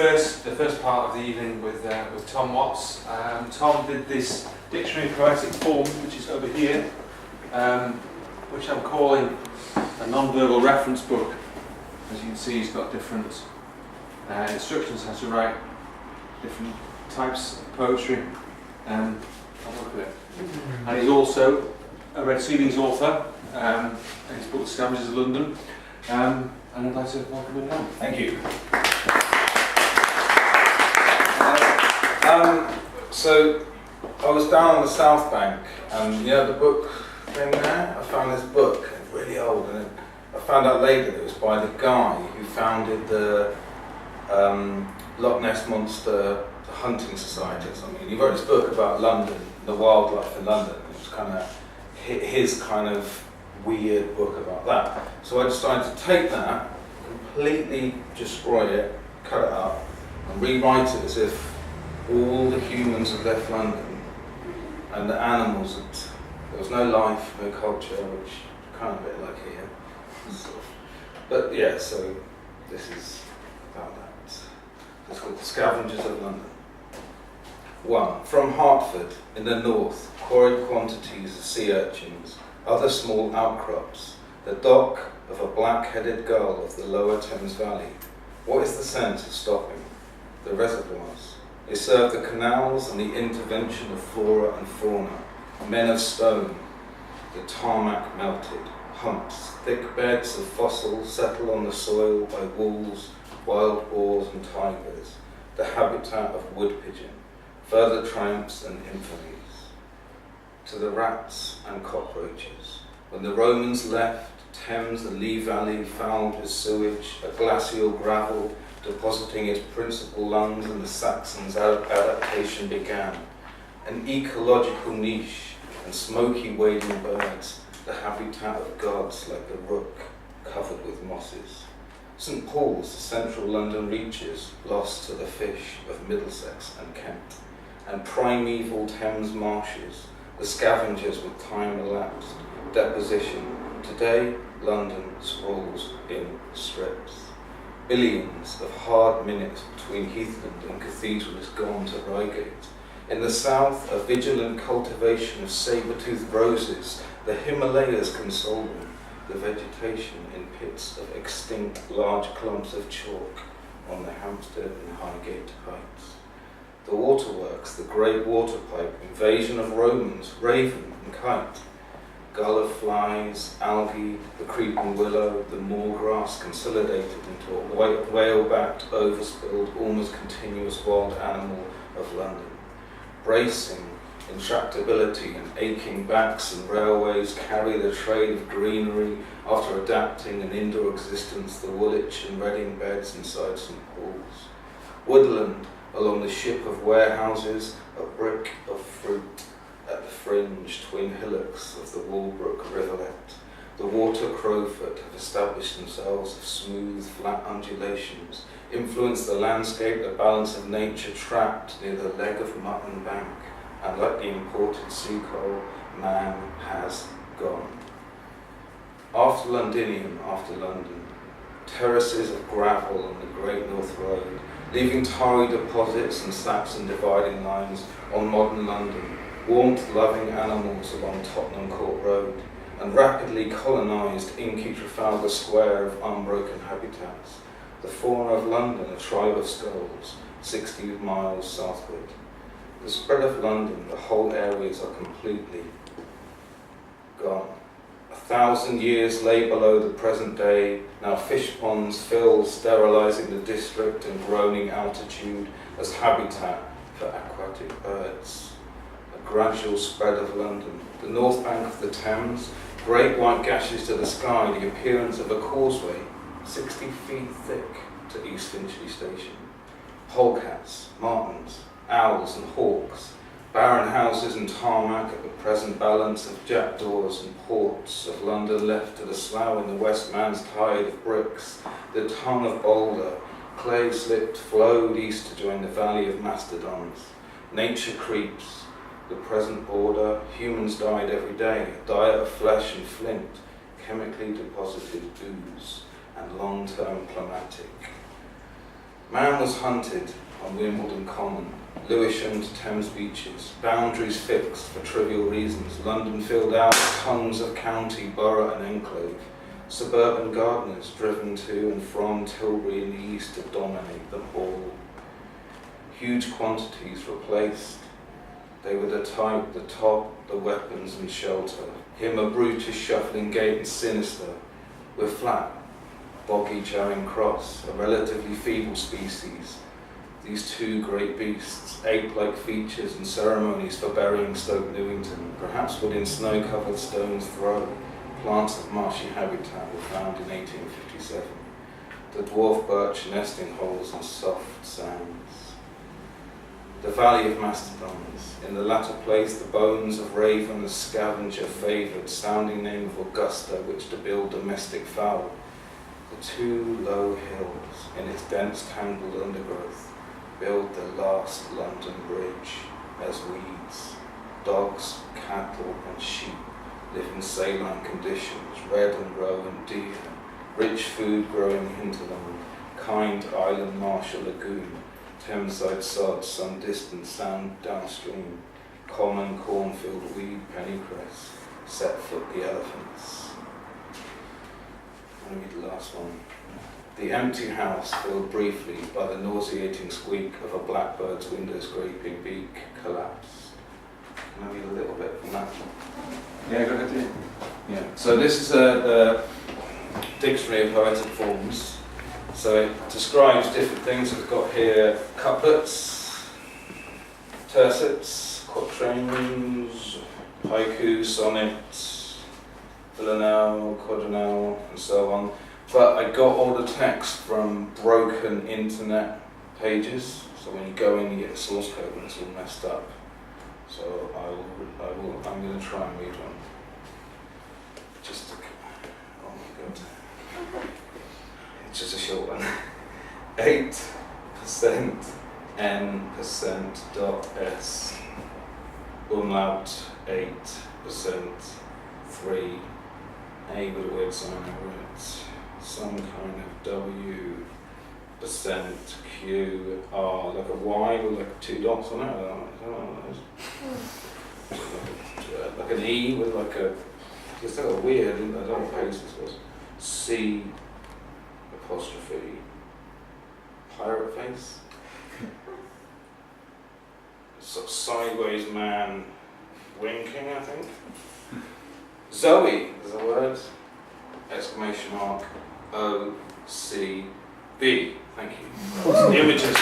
first part of the evening with Tom Watts. Tom did this dictionary of poetic form, which is over here, which I'm calling a non-verbal reference book. As you can see, he's got different instructions how to write different types of poetry. Have a look at it. And he's also a Red Ceilings author. His book Scavengers of London. And I'd like to welcome him now. Thank you. So I was down on the South Bank, and the book thing there, I found this book, it's really old, and I found out later that it was by the guy who founded the Loch Ness Monster Hunting Society or something. He wrote this book about London, the wildlife in London. It was kind of his kind of weird book about that. So I decided to take that, completely destroy it, cut it up, and rewrite it as if all the humans had left London and the animals had, there was no life, no culture, which kind of a bit like here. But yeah, so this is about that. It's called The Scavengers of London. 1. From Hertford, in the north, quarried quantities of sea urchins, other small outcrops, the dock of a black-headed gull of the lower Thames Valley. What is the sense of stopping? The reservoirs. They serve the canals and the intervention of flora and fauna. Men of stone, the tarmac melted, humps, thick beds of fossils settle on the soil by wolves, wild boars and tigers, the habitat of wood pigeon, further tramps and infamies. To the rats and cockroaches. When the Romans left, Thames, the Lee Valley, fouled with sewage, a glacial gravel depositing its principal lungs, and the Saxons' adaptation began. An ecological niche and smoky wading birds, the habitat of gods like the rook, covered with mosses. St Paul's, the central London reaches, lost to the fish of Middlesex and Kent. And primeval Thames marshes, the scavengers with time elapsed, deposition. Today, London sprawls in strips. Billions of hard minutes between Heathland and Cathedral is gone to Reigate. In the south, a vigilant cultivation of saber-toothed roses, the Himalayas console them, the vegetation in pits of extinct large clumps of chalk on the Hampstead and Highgate heights. The waterworks, the great water pipe, invasion of Romans, raven and kite, gull of flies, algae, the creeping willow, the moor grass consolidated into a whale-backed, overspilled, almost continuous wild animal of London. Bracing, intractability and aching backs and railways carry the trade of greenery after adapting an indoor existence, the Woolwich and Reading beds inside St Paul's. Woodland, along the ship of warehouses, a brick of fruit at the fringe, twin hillocks of the Walbrook rivulet. The water crowfoot have established themselves of smooth, flat undulations, influence the landscape, the balance of nature trapped near the leg of Mutton Bank, and like the imported sea coal, man has gone. After Londinium, after London, terraces of gravel on the Great North Road, leaving tarry deposits and Saxon dividing lines on modern London, warmth-loving animals along Tottenham Court Road, and rapidly colonised inky Trafalgar Square of unbroken habitats. The fauna of London, a tribe of skulls, 60 miles southward. The spread of London, the whole areas are completely gone. 1,000 years lay below the present day, now fish ponds fill, sterilising the district and groaning altitude as habitat for aquatic birds. A gradual spread of London, the north bank of the Thames, great white gashes to the sky, the appearance of a causeway 60 feet thick to East Finchley Station. Polecats, martins, owls and hawks, barren houses and tarmac at the present balance of jackdaws and ports of London left to the slough in the West Man's tide of bricks, the tongue of boulder, clay slipped, flowed east to join the valley of mastodons. Nature creeps, the present border, humans died every day, a diet of flesh and flint, chemically deposited ooze, and long-term climatic. Man was hunted on Wimbledon Common, Lewisham to Thames beaches, boundaries fixed for trivial reasons, London filled out tongues of county, borough and enclave, suburban gardeners driven to and from Tilbury in the east to dominate them all. Huge quantities replaced. They were the type, the top, the weapons and shelter. Him a brutish shuffling gait and sinister, with flat, boggy Charing Cross, a relatively feeble species. These two great beasts, ape-like features and ceremonies for burying Stoke Newington, perhaps within snow-covered stone's throw, plants of marshy habitat were found in 1857. The dwarf birch nesting holes in soft sands. The Valley of Mastodons. In the latter place, the bones of Raven, the scavenger favoured, sounding name of Augusta, which to build domestic fowl. The two low hills, in its dense tangled undergrowth, build the last London Bridge as weeds. Dogs, cattle and sheep live in saline conditions, red and roe and deer, rich food growing hinterland, kind island marsh or lagoon, Thameside sod some distance sound downstream, common cornfield weed pennycress, set foot the elephants. I'll read the last one. The empty house filled briefly by the nauseating squeak of a blackbird's window scraping beak collapsed. Can I read a little bit from that? Yeah, go ahead. Yeah. So this is the Dictionary of Poetic Forms. So it describes different things. We've got here couplets, tercets, quatrains, haiku, sonnets, villanelle, quadrille, and so on. But I got all the text from broken internet pages. So when you go in, you get the source code and it's all messed up. So I'm going to try and read one. Oh my god. It's just a short one. 8% n% dot s umlaut 8% 3 a with a weird sign over it, some kind of w percent q r like a y with like 2 dots on it. I don't know what that is. Like an e with like a, it's like a weird, I don't know what page this was. C apostrophe pirate face. Sort of sideways man winking, I think. Zoe is a word. Exclamation mark O C B. Thank you. Images.